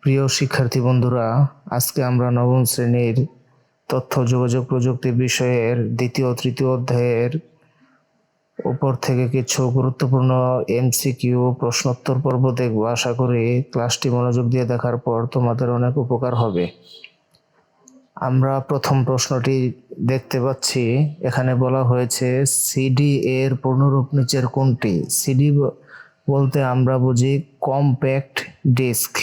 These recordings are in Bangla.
প্রিয় শিক্ষার্থী বন্ধুরা, আজকে আমরা নবম শ্রেণীর তথ্য যোগাযোগ প্রযুক্তি বিষয়ের দ্বিতীয় তৃতীয় অধ্যায়ের উপর থেকে কিছু গুরুত্বপূর্ণ এমসিকিউ প্রশ্নোত্তর পর্ব দেখব। আশা করি ক্লাসটি মনোযোগ দিয়ে দেখার পর তোমাদের অনেক উপকার হবে। আমরা প্রথম প্রশ্নটি দেখতে পাচ্ছি, এখানে বলা হয়েছে সিডি এর পূর্ণরূপ নিচের কোনটি? সিডি বলতে আমরা বুঝি কম্প্যাক্ট ডিস্ক।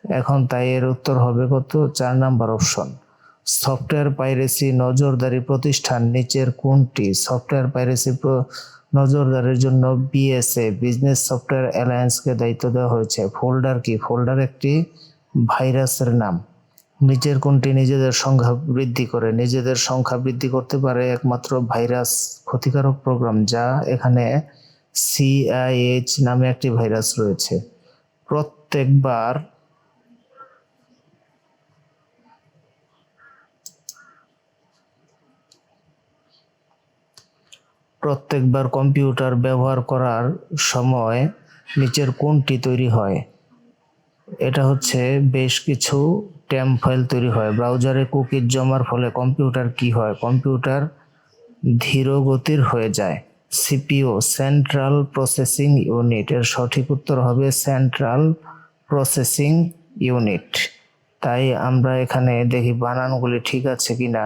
এখন তাই এর উত্তর হবে কত? 4 নাম্বার অপশন। সফটওয়্যার পাইরেসি নজরদারি প্রতিষ্ঠান নিচের কোনটি? সফটওয়্যার পাইরেসি নজরদারির জন্য বিএসএ বিজনেস সফটওয়্যার অ্যালায়েন্সকে দায়িত্ব দেওয়া হয়েছে। ফোল্ডার কি? ফোল্ডার একটি ভাইরাসের নাম। নিচের কোনটি নিজেদের সংখ্যা বৃদ্ধি করে? নিজেদের সংখ্যা বৃদ্ধি করতে পারে একমাত্র ভাইরাস ক্ষতিকারক প্রোগ্রাম, যা এখানে সিআইএইচ নামে একটি ভাইরাস রয়েছে। প্রত্যেকবার কম্পিউটার ব্যবহার করার সময় নিচের কোনটি তৈরি হয়? এটা হচ্ছে বেশ কিছু টেম্প ফাইল তৈরি হয়। ব্রাউজারে কুকিজ জমার ফলে কম্পিউটার কি হয়? কম্পিউটার ধীর গতির হয়ে যায়। সিপিইউ সেন্ট্রাল প্রসেসিং ইউনিট, এর সঠিক উত্তর হবে সেন্ট্রাল প্রসেসিং ইউনিট। তাই আমরা এখানে দেখি বানানগুলি ঠিক আছে কিনা।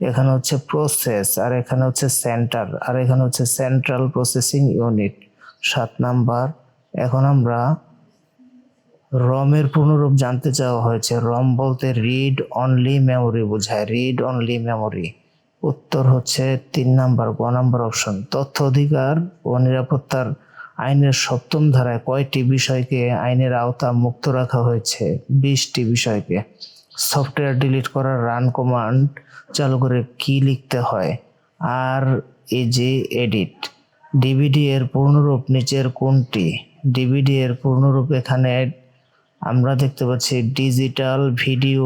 এখানে হচ্ছে প্রসেস, আর এখানে হচ্ছে সেন্টার, আর এখানে হচ্ছে সেন্ট্রাল প্রসেসিং ইউনিট। 7 নাম্বার। এখন আমরা রমের পূর্ণরূপ জানতে চাওয়া হয়েছে। রম বলতে রিড অনলি মেমোরি বোঝায়, রিড অনলি মেমোরি। উত্তর হচ্ছে 3 নাম্বার, গ নাম্বার অপশন। তথ্য অধিকার ও নিরাপত্তার আইনের 7ম ধারায় কয়টি বিষয়কে আইনের আওতা মুক্ত রাখা হয়েছে? 20টি বিষয়কে। সফটওয়্যার ডিলিট করার রান কমান্ড চালু করে কি লিখতে হয়? আর ইজি এডিট। ডিভিডি এর পূর্ণরূপ নিচের কোনটি? ডিভিডি এর পূর্ণরূপ এখানে আমরা দেখতে পাচ্ছি ডিজিটাল ভিডিও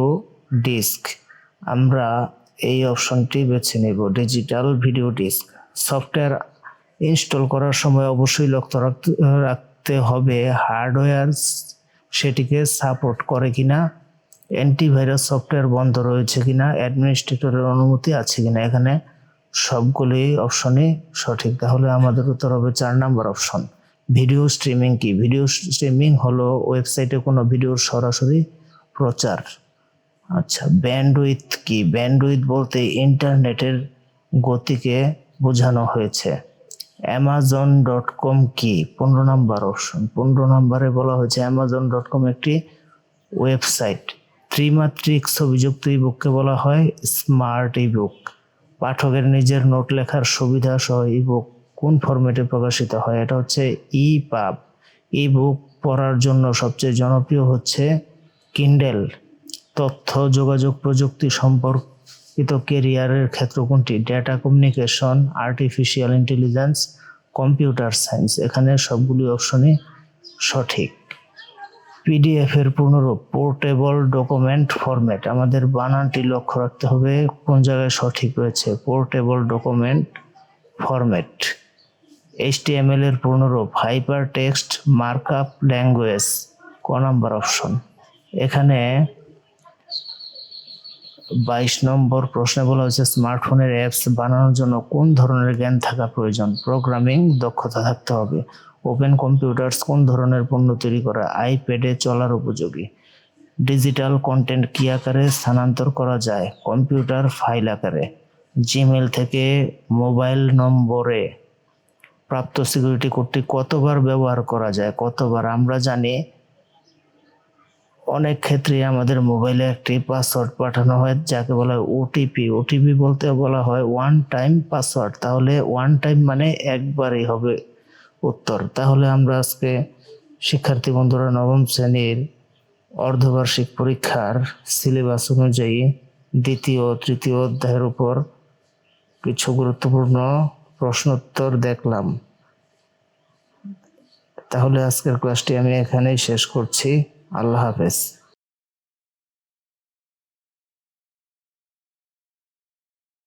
ডিস্ক। আমরা এই অপশনটি বেছে নেব, digital video disk. Software install করার সময় অবশ্যই লক্ষ্য রাখতে হবে হার্ডওয়্যার সেটিকে সাপোর্ট করে কিনা, অ্যান্টিভাইরাস সফটওয়্যার বন্ধ রয়েছে কিনা, অ্যাডমিনিস্ট্রেটরের অনুমতি আছে কিনা। এখানে সবগুলি অপশনই সঠিক। তাহলে আমাদের উত্তর হবে 4 নাম্বার অপশন। ভিডিও স্ট্রিমিং কি? ভিডিও স্ট্রিমিং হলো ওয়েবসাইটে কোনো ভিডিওর সরাসরি প্রচার। আচ্ছা, ব্যান্ডউইথ কি? ব্যান্ডউইথ বলতে ইন্টারনেটের গতিকে বোঝানো হয়েছে। amazon.com কি? 15 নাম্বার অপশন। 15 নাম্বারে বলা হয়েছে amazon.com একটি ওয়েবসাইট। ত্রিমাত্রিক ছবিযুক্ত ইবুককে বলা হয় স্মার্ট ইবুক। পাঠকের নিজের নোট লেখার সুবিধা সহ ইবুক কোন ফরম্যাটে প্রকাশিত হয়? এটা হচ্ছে ইপাব। ইবুক পড়ার জন্য সবচেয়ে জনপ্রিয় হচ্ছে কিন্ডেল। তথ্য যোগাযোগ প্রযুক্তি সম্পর্কিত কেরিয়ারের ক্ষেত্র কোনটি? Data communication, artificial intelligence, computer science. এখানে সবগুলি অপশনই সঠিক। পিডিএফ এর পূর্ণরূপ পোর্টেবল ডকুমেন্ট ফরম্যাট। আমাদের বানানটি লক্ষ্য রাখতে হবে কোন জায়গায় সঠিক রয়েছে, পোর্টেবল ডকুমেন্ট ফরম্যাট। HTML এর পূর্ণরূপ হাইপার টেক্সট মার্কআপ ল্যাঙ্গুয়েজ, ক নাম্বার অপশন। এখানে 22 নম্বর প্রশ্নে বলা হয়েছে স্মার্টফোনের অ্যাপস বানানোর জন্য কোন ধরনের জ্ঞান থাকা প্রয়োজন? প্রোগ্রামিং দক্ষতা থাকতে হবে। ওপেন কম্পিউটার্স কোন ধরনের পণ্য তৈরি করে? আইপ্যাডে চলার উপযোগী। ডিজিটাল কন্টেন্ট কি আকারে স্থানান্তর করা যায়? কম্পিউটার ফাইল আকারে। জিমেল থেকে মোবাইল নম্বরে প্রাপ্ত সিকিউরিটি কোডটি কতবার ব্যবহার করা যায়? কতবার? আমরা জানি অনেক ক্ষেত্রে আমাদের মোবাইলে একটি পাসওয়ার্ড পাঠানো হয় যাকে বলা হয় ওটিপি। ওটিপি বলতে বলা হয় ওয়ান টাইম পাসওয়ার্ড। তাহলে ওয়ান টাইম মানে একবারই হবে উত্তর। তাহলে আমরা আজকে শিক্ষার্থী বন্ধুরা নবম শ্রেণীর অর্ধবার্ষিক পরীক্ষার সিলেবাস অনুযায়ী দ্বিতীয় তৃতীয় অধ্যায়ের উপর কিছু গুরুত্বপূর্ণ প্রশ্নোত্তর দেখলাম। তাহলে আজকের ক্লাসটি আমি এখানেই শেষ করছি। আল্লাহ হাফেজ।